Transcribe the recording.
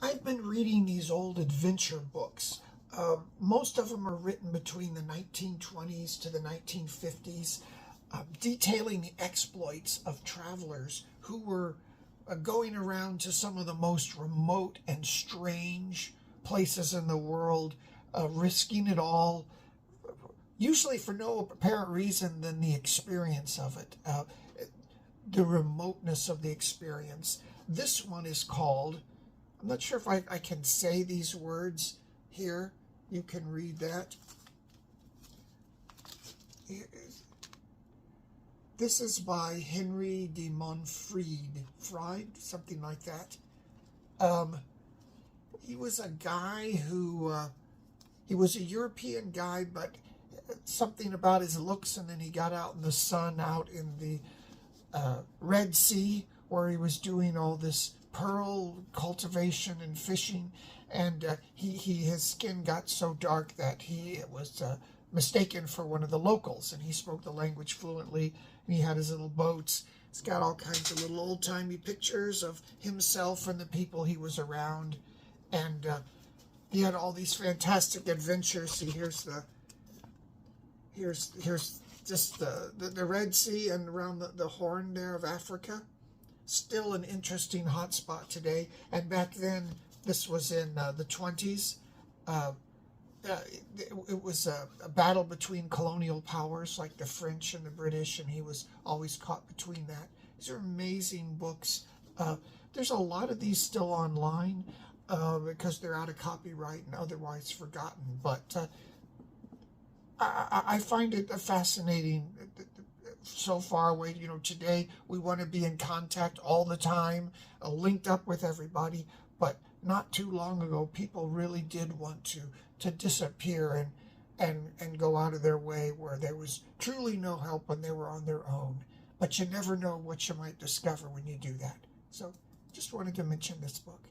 I've been reading these old adventure books. Most of them are written between the 1920s to the 1950s, detailing the exploits of travelers who were going around to some of the most remote and strange places in the world, risking it all, usually for no apparent reason than the experience of it, the remoteness of the experience. This one is called, I'm not sure if I can say these words here. You can read that. This is by Henry de Montfried, something like that. He was a guy who, he was a European guy, but something about his looks, and then he got out in the sun, out in the Red Sea, where he was doing all this pearl cultivation and fishing, and his skin got so dark that he was mistaken for one of the locals, and he spoke the language fluently, and he had his little boats. It's got all kinds of little old-timey pictures of himself and the people he was around, and he had all these fantastic adventures. See, here's just the Red Sea and around the Horn there of Africa. Still an interesting hotspot today. And back then, this was in the 20s. It was a battle between colonial powers like the French and the British, and he was always caught between that. These are amazing books. There's a lot of these still online because they're out of copyright and otherwise forgotten. But I find it fascinating. So far away, today we want to be in contact all the time, linked up with everybody, but not too long ago, people really did want to disappear and go out of their way where there was truly no help when they were on their own. But you never know what you might discover when you do that. So just wanted to mention this book.